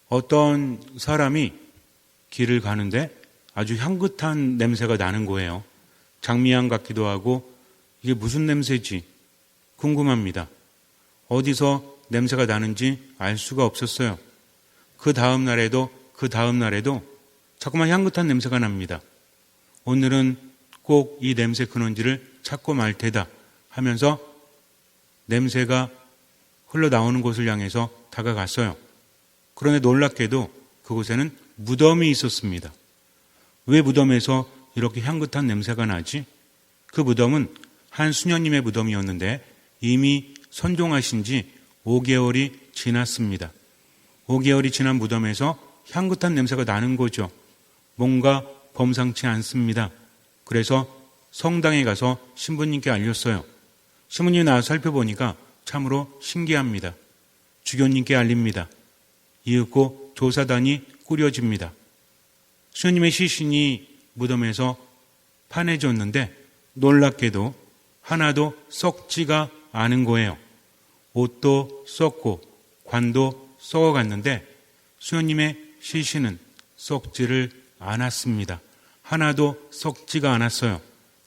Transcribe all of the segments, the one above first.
어떤 사람이 길을 가는데 아주 향긋한 냄새가 나는 거예요. 장미향 같기도 하고 이게 무슨 냄새지 궁금합니다. 어디서 냄새가 나는지 알 수가 없었어요. 그 다음 날에도 자꾸만 향긋한 냄새가 납니다. 오늘은 꼭 이 냄새 근원지를 찾고 말 테다 하면서 냄새가 흘러나오는 곳을 향해서 다가갔어요. 그런데 놀랍게도 그곳에는 무덤이 있었습니다. 왜 무덤에서 이렇게 향긋한 냄새가 나지? 그 무덤은 한 수녀님의 무덤이었는데 이미 선종하신 지 5개월이 지났습니다. 5개월이 지난 무덤에서 향긋한 냄새가 나는 거죠. 뭔가 범상치 않습니다. 그래서 성당에 가서 신부님께 알렸어요. 신부님이 나와서 살펴보니까 참으로 신기합니다. 주교님께 알립니다. 이윽고 조사단이 꾸려집니다. 수녀님의 시신이 무덤에서 파내졌는데 놀랍게도 하나도 썩지가 않은 거예요. 옷도 썩고 관도 썩어갔는데 수녀님의 시신은 썩지를 않았습니다. 하나도 썩지가 않았어요.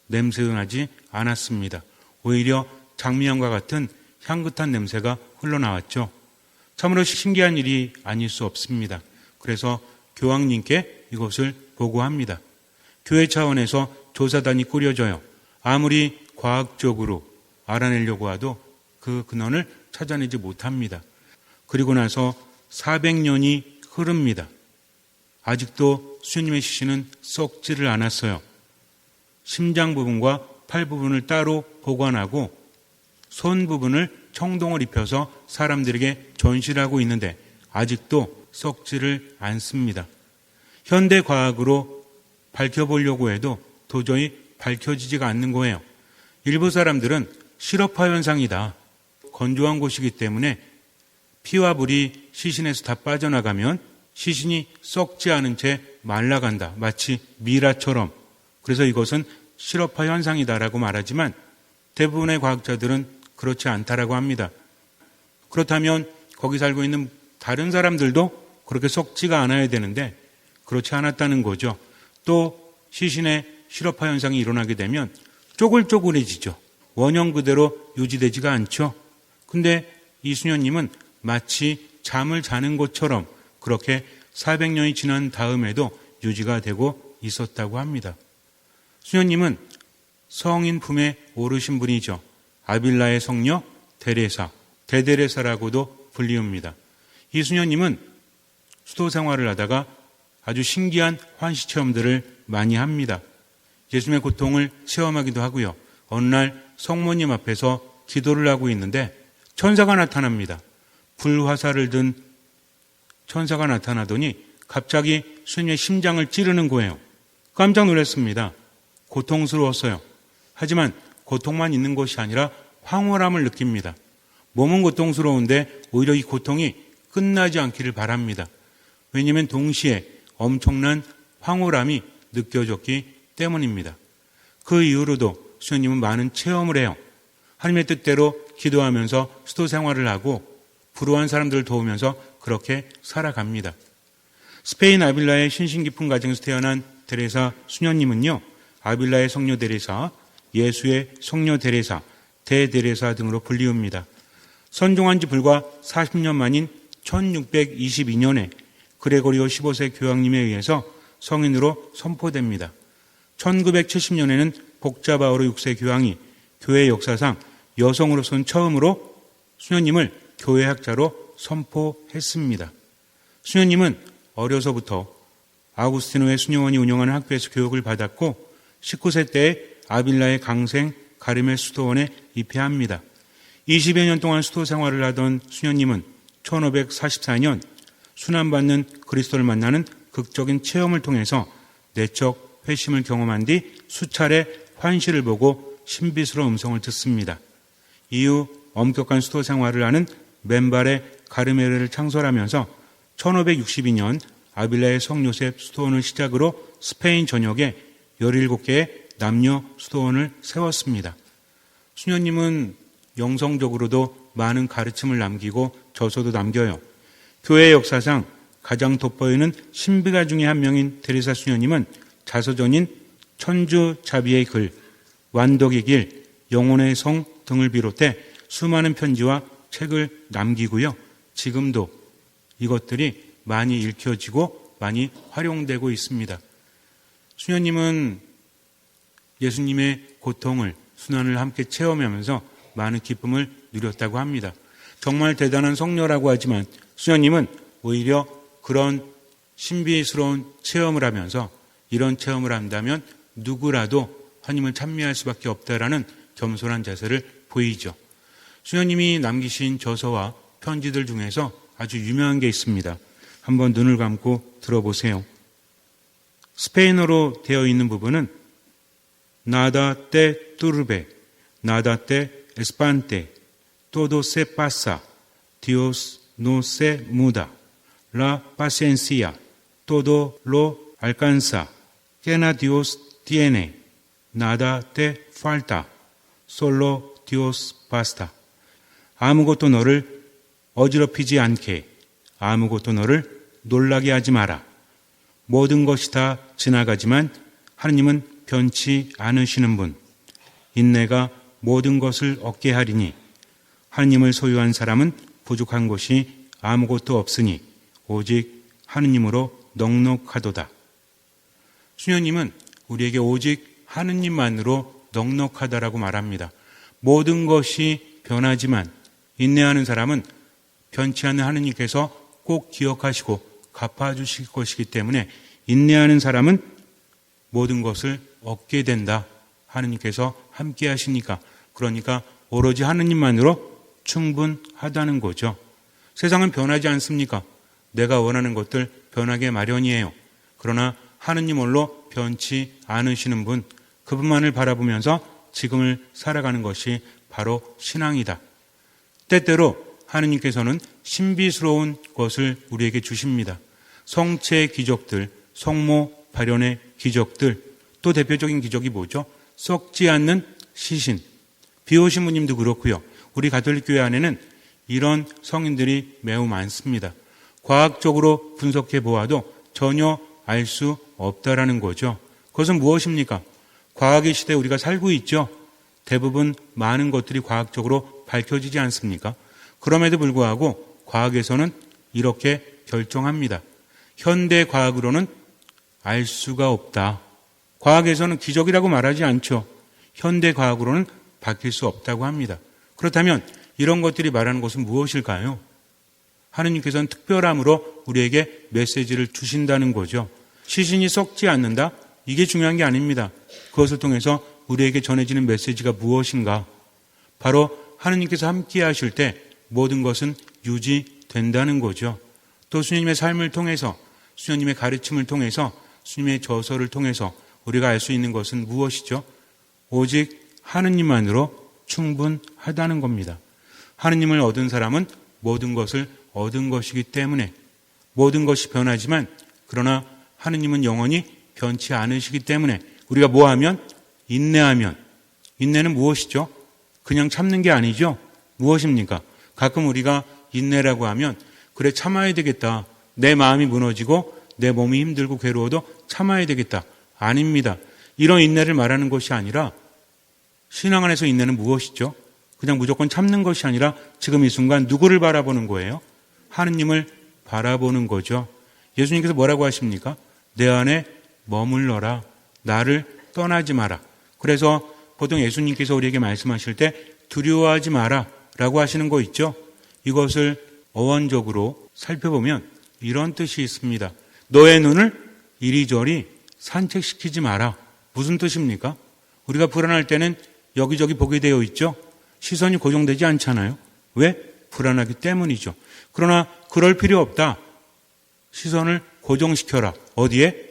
냄새도 나지 않았습니다. 오히려 장미향과 같은 향긋한 냄새가 흘러나왔죠. 참으로 신기한 일이 아닐 수 없습니다. 그래서 교황님께 이것을 보고합니다. 교회 차원에서 조사단이 꾸려져요. 아무리 과학적으로 알아내려고 해도 그 근원을 찾아내지 못합니다. 그리고 나서 400년이 흐릅니다. 아직도 수녀님의 시신은 썩지를 않았어요. 심장 부분과 팔 부분을 따로 보관하고 손 부분을 청동을 입혀서 사람들에게 전시를 하고 있는데 아직도 썩지를 않습니다. 현대 과학으로 밝혀보려고 해도 도저히 밝혀지지가 않는 거예요. 일부 사람들은 실업화 현상이다. 건조한 곳이기 때문에 피와 불이 시신에서 다 빠져나가면 시신이 썩지 않은 채 말라간다. 마치 미라처럼. 그래서 이것은 실업화 현상이다라고 말하지만 대부분의 과학자들은 그렇지 않다라고 합니다. 그렇다면 거기 살고 있는 다른 사람들도 그렇게 썩지가 않아야 되는데 그렇지 않았다는 거죠. 또 시신의 실업화 현상이 일어나게 되면 쪼글쪼글해지죠. 원형 그대로 유지되지가 않죠. 근데 이 수녀님은 마치 잠을 자는 것처럼 그렇게 400년이 지난 다음에도 유지가 되고 있었다고 합니다. 수녀님은 성인 품에 오르신 분이죠. 아빌라의 성녀 데레사, 대데레사라고도 불리웁니다. 이 수녀님은 수도 생활을 하다가 아주 신기한 환시 체험들을 많이 합니다. 예수님의 고통을 체험하기도 하고요. 어느 날 성모님 앞에서 기도를 하고 있는데 천사가 나타납니다. 불화살을 든 천사가 나타나더니 갑자기 수녀의 심장을 찌르는 거예요. 깜짝 놀랐습니다. 고통스러웠어요. 하지만 고통만 있는 것이 아니라 황홀함을 느낍니다. 몸은 고통스러운데 오히려 이 고통이 끝나지 않기를 바랍니다. 왜냐하면 동시에 엄청난 황홀함이 느껴졌기 때문입니다. 그 이후로도 수녀님은 많은 체험을 해요. 하나님의 뜻대로 기도하면서 수도 생활을 하고 불우한 사람들을 도우면서 그렇게 살아갑니다. 스페인 아빌라의 신신 깊은 가정에서 태어난 데레사 수녀님은요, 아빌라의 성녀 데레사, 예수의 성녀 데레사, 대데레사 등으로 불리웁니다. 선종한 지 불과 40년 만인 1622년에 그레고리오 15세 교황님에 의해서 성인으로 선포됩니다. 1970년에는 복자바오로 6세 교황이 교회 역사상 여성으로서는 처음으로 수녀님을 교회학자로 선포했습니다. 수녀님은 어려서부터 아우구스티노의 수녀원이 운영하는 학교에서 교육을 받았고 19세 때에 아빌라의 강생 가르멜 수도원에 입회합니다. 20여 년 동안 수도 생활을 하던 수녀님은 1544년 순환받는 그리스도를 만나는 극적인 체험을 통해서 내적 회심을 경험한 뒤 수차례 환시를 보고 신비스러운 음성을 듣습니다. 이후 엄격한 수도 생활을 하는 맨발의 가르멜을 창설하면서 1562년 아빌라의 성요셉 수도원을 시작으로 스페인 전역에 17개의 남녀 수도원을 세웠습니다. 수녀님은 영성적으로도 많은 가르침을 남기고 저서도 남겨요. 교회 역사상 가장 돋보이는 신비가 중의 한 명인 테레사 수녀님은 자서전인 천주자비의 글, 완독의 길, 영혼의 성 등을 비롯해 수많은 편지와 책을 남기고요. 지금도 이것들이 많이 읽혀지고 많이 활용되고 있습니다. 수녀님은 예수님의 고통을, 순환을 함께 체험하면서 많은 기쁨을 누렸다고 합니다. 정말 대단한 성녀라고 하지만 수녀님은 오히려 그런 신비스러운 체험을 하면서 이런 체험을 한다면 누구라도 하나님을 찬미할 수밖에 없다라는 겸손한 자세를 보이죠. 수녀님이 남기신 저서와 편지들 중에서 아주 유명한 게 있습니다. 한번 눈을 감고 들어보세요. 스페인어로 되어 있는 부분은 Nada te turbe, nada te espante, todo se pasa, Dios no se muda, la paciencia, todo lo alcanza, quena Dios tiene, nada te falta, solo Dios basta. 아무것도 너를 어지럽히지 않게, 아무것도 너를 놀라게 하지 마라. 모든 것이 다 지나가지만 하느님은 변치 않으시는 분, 인내가 모든 것을 얻게 하리니 하느님을 소유한 사람은 부족한 것이 아무것도 없으니 오직 하느님으로 넉넉하도다. 수녀님은 우리에게 오직 하느님만으로 넉넉하다라고 말합니다. 모든 것이 변하지만 인내하는 사람은 변치 않는 하느님께서 꼭 기억하시고 갚아주실 것이기 때문에 인내하는 사람은 모든 것을 얻게 된다. 하느님께서 함께 하시니까, 그러니까 오로지 하느님만으로 충분하다는 거죠. 세상은 변하지 않습니까? 내가 원하는 것들 변하게 마련이에요. 그러나 하느님 홀로 변치 않으시는 분, 그분만을 바라보면서 지금을 살아가는 것이 바로 신앙이다. 때때로 하느님께서는 신비스러운 것을 우리에게 주십니다. 성체의 기적들, 성모 발현의 기적들, 또 대표적인 기적이 뭐죠? 썩지 않는 시신. 비오신부님도 그렇고요. 우리 가톨릭 교회 안에는 이런 성인들이 매우 많습니다. 과학적으로 분석해 보아도 전혀 알 수 없다라는 거죠. 그것은 무엇입니까? 과학의 시대에 우리가 살고 있죠. 대부분 많은 것들이 과학적으로 밝혀지지 않습니까? 그럼에도 불구하고 과학에서는 이렇게 결정합니다. 현대 과학으로는 알 수가 없다. 과학에서는 기적이라고 말하지 않죠. 현대 과학으로는 밝힐 수 없다고 합니다. 그렇다면 이런 것들이 말하는 것은 무엇일까요? 하느님께서는 특별함으로 우리에게 메시지를 주신다는 거죠. 시신이 썩지 않는다? 이게 중요한 게 아닙니다. 그것을 통해서 우리에게 전해지는 메시지가 무엇인가? 바로 하느님께서 함께 하실 때 모든 것은 유지된다는 거죠. 또 수녀님의 삶을 통해서, 수녀님의 가르침을 통해서, 수녀님의 저서를 통해서 우리가 알 수 있는 것은 무엇이죠? 오직 하느님만으로 충분하다는 겁니다. 하느님을 얻은 사람은 모든 것을 얻은 것이기 때문에 모든 것이 변하지만 그러나 하느님은 영원히 변치 않으시기 때문에 우리가 뭐하면? 인내하면. 인내는 무엇이죠? 그냥 참는 게 아니죠. 무엇입니까? 가끔 우리가 인내라고 하면 그래 참아야 되겠다. 내 마음이 무너지고 내 몸이 힘들고 괴로워도 참아야 되겠다. 아닙니다. 이런 인내를 말하는 것이 아니라 신앙 안에서 인내는 무엇이죠? 그냥 무조건 참는 것이 아니라 지금 이 순간 누구를 바라보는 거예요? 하느님을 바라보는 거죠. 예수님께서 뭐라고 하십니까? 내 안에 머물러라. 나를 떠나지 마라. 그래서 보통 예수님께서 우리에게 말씀하실 때 두려워하지 마라 라고 하시는 거 있죠? 이것을 어원적으로 살펴보면 이런 뜻이 있습니다. 너의 눈을 이리저리 산책시키지 마라. 무슨 뜻입니까? 우리가 불안할 때는 여기저기 보게 되어 있죠? 시선이 고정되지 않잖아요. 왜? 불안하기 때문이죠. 그러나 그럴 필요 없다. 시선을 고정시켜라. 어디에?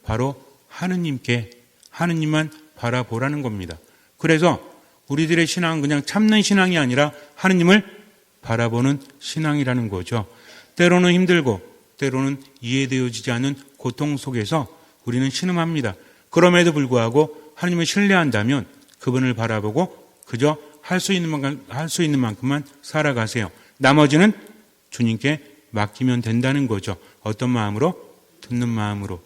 바로 하느님께, 하느님만 바라보라는 겁니다. 그래서 우리들의 신앙은 그냥 참는 신앙이 아니라 하느님을 바라보는 신앙이라는 거죠. 때로는 힘들고 때로는 이해되어지지 않는 고통 속에서 우리는 신음합니다. 그럼에도 불구하고 하느님을 신뢰한다면 그분을 바라보고 그저 할 수 있는 만큼만 살아가세요. 나머지는 주님께 맡기면 된다는 거죠. 어떤 마음으로? 듣는 마음으로.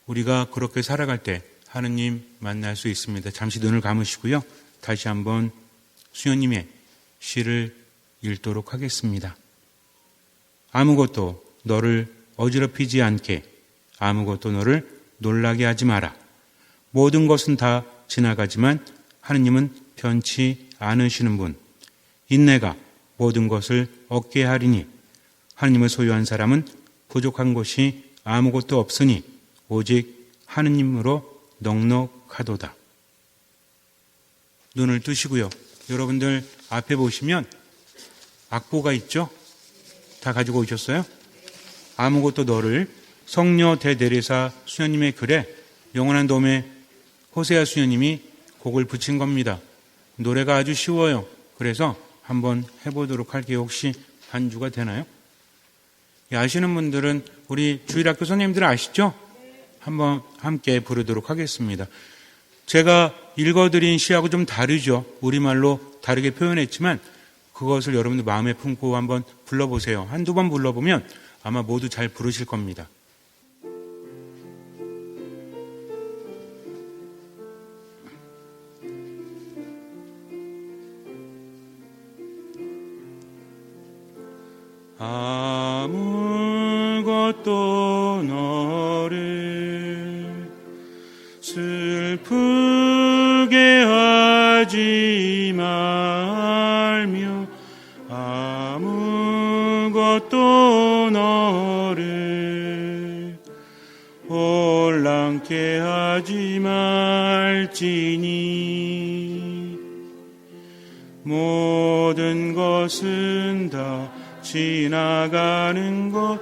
우리가 그렇게 살아갈 때 하느님 만날 수 있습니다. 잠시 눈을 감으시고요. 다시 한번 수녀님의 시를 읽도록 하겠습니다. 아무것도 너를 어지럽히지 않게, 아무것도 너를 놀라게 하지 마라. 모든 것은 다 지나가지만 하느님은 변치 않으시는 분. 인내가 모든 것을 얻게 하리니 하느님을 소유한 사람은 부족한 것이 아무것도 없으니 오직 하느님으로 넉넉하도다. 눈을 뜨시고요. 여러분들 앞에 보시면 악보가 있죠? 다 가지고 오셨어요? 아무것도 너를 성녀 대데레사 수녀님의 글에 영원한 도움의 호세아 수녀님이 곡을 붙인 겁니다. 노래가 아주 쉬워요. 그래서 한번 해보도록 할게요. 혹시 반주가 되나요? 아시는 분들은 우리 주일학교 선생님들 아시죠? 한번 함께 부르도록 하겠습니다. 제가 읽어드린 시하고 좀 다르죠. 우리말로 다르게 표현했지만 그것을 여러분들 마음에 품고 한번 불러보세요. 한두 번 불러보면 아마 모두 잘 부르실 겁니다. 아무것도 너를 슬프게 하지 말며 아무것도 너를 혼란케 하지 말지니 모든 것은 다 지나가는 것,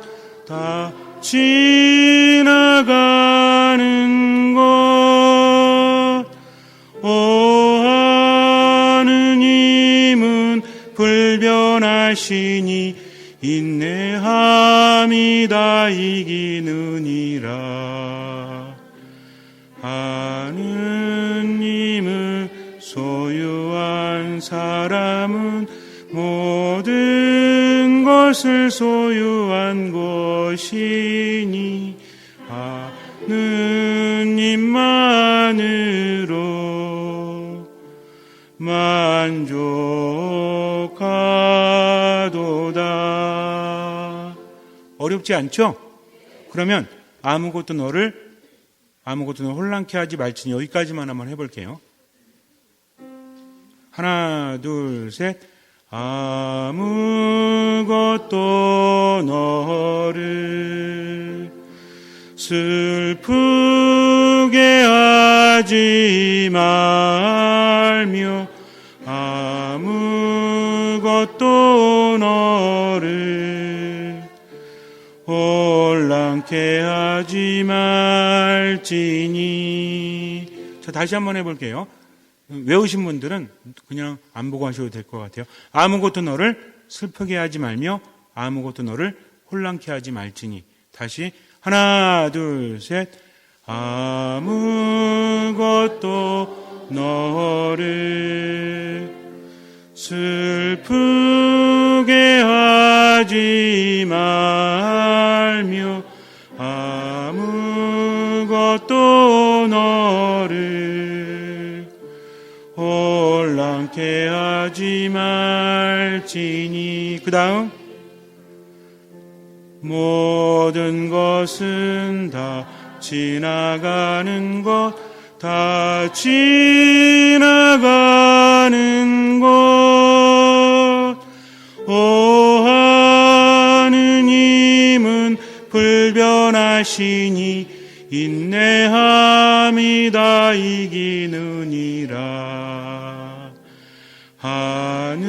다 지나가는 것. 오 하느님은 불변하시니 인내함이 다 이기느니라. 하느님을 소유한 사람은 모든 것을 소유한 것이니 하느님만으로 만족하도다. 어렵지 않죠? 그러면 아무것도 너를 혼란케 하지 말지니 여기까지만 한번 해볼게요. 하나, 둘, 셋. 아무것도 너를 슬프게 하지 말며 아무것도 너를 혼란케 하지 말지니. 자, 다시 한번 해볼게요. 외우신 분들은 그냥 안 보고 하셔도 될 것 같아요. 아무것도 너를 슬프게 하지 말며 아무것도 너를 혼란케 하지 말지니. 다시 하나 둘 셋. 아무것도 너를 슬프게 하지 말며 아무것도 너를 혼란케 하지 말지니. 그 다음 모든 것은 다 지나가는 것, 다 지나가는 것. 오 하느님은 불변하시니 인내함이 다 이기느니라. 하느님을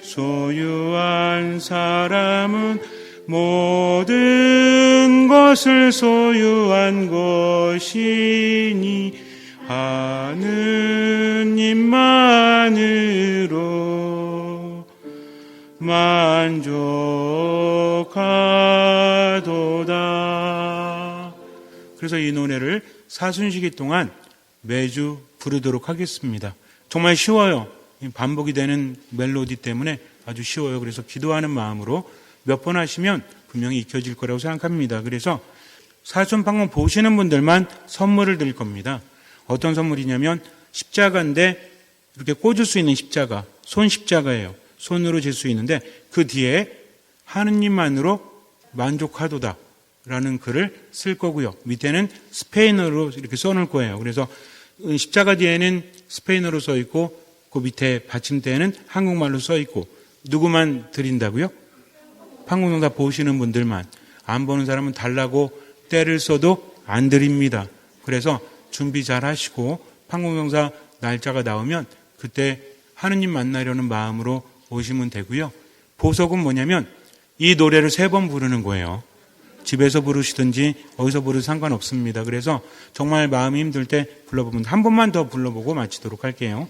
소유한 사람은 모든 것을 소유한 것이니 하느님만으로 만족하도다. 그래서 이 노래를 사순시기 동안 매주 부르도록 하겠습니다. 정말 쉬워요. 반복이 되는 멜로디 때문에 아주 쉬워요. 그래서 기도하는 마음으로 몇 번 하시면 분명히 익혀질 거라고 생각합니다. 그래서 사순방송 보시는 분들만 선물을 드릴 겁니다. 어떤 선물이냐면 십자가인데 이렇게 꽂을 수 있는 십자가, 손 십자가예요. 손으로 잴 수 있는데 그 뒤에 하느님만으로 만족하도다 라는 글을 쓸 거고요. 밑에는 스페인어로 이렇게 써놓을 거예요. 그래서 십자가 뒤에는 스페인어로 써 있고 그 밑에 받침대에는 한국말로 써 있고 누구만 드린다고요? 판공동사 보시는 분들만. 안 보는 사람은 달라고 때를 써도 안 드립니다. 그래서 준비 잘 하시고 판공동사 날짜가 나오면 그때 하느님 만나려는 마음으로 오시면 되고요. 보석은 뭐냐면 이 노래를 3번 부르는 거예요. 집에서 부르시든지 어디서 부르든 상관없습니다. 그래서 정말 마음이 힘들 때 불러보면 한 번만 더 불러보고 마치도록 할게요.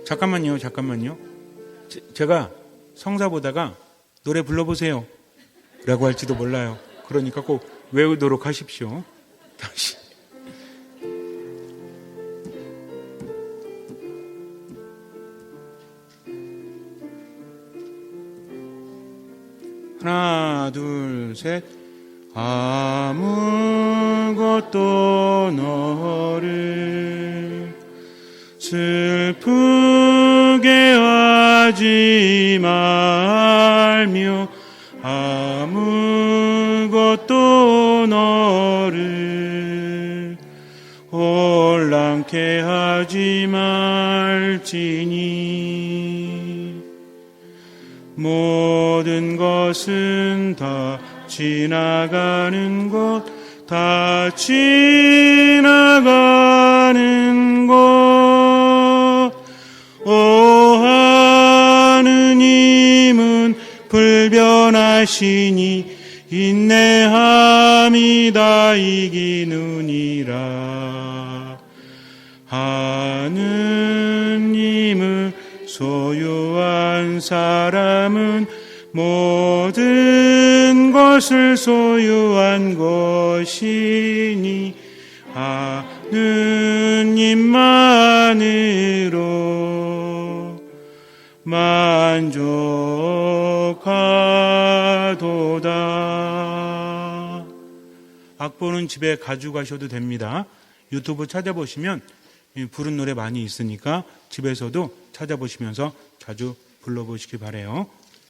잠깐만요. 제가 성사 보다가 노래 불러보세요 라고 할지도 몰라요. 그러니까 꼭 외우도록 하십시오. 다시. 하나, 둘, 셋. 아무것도 너를 슬프게 하지 말며 아무것도 너를 혼란케 하지 말지니 모든 것은 다 지나가는 것, 다 지나가는 것. 오 하느님은 불변하시니 인내함이 다 이기느니라. 하느님을 소유한 사람은 모든 것을 소유한 것이니 하느님만으로 만족하도다. 악보는 집에 가져가셔도 됩니다. 유튜브 찾아보시면 부른 노래 많이 있으니까 집에서도 찾아보시면서 자주 불러보시기 바라요.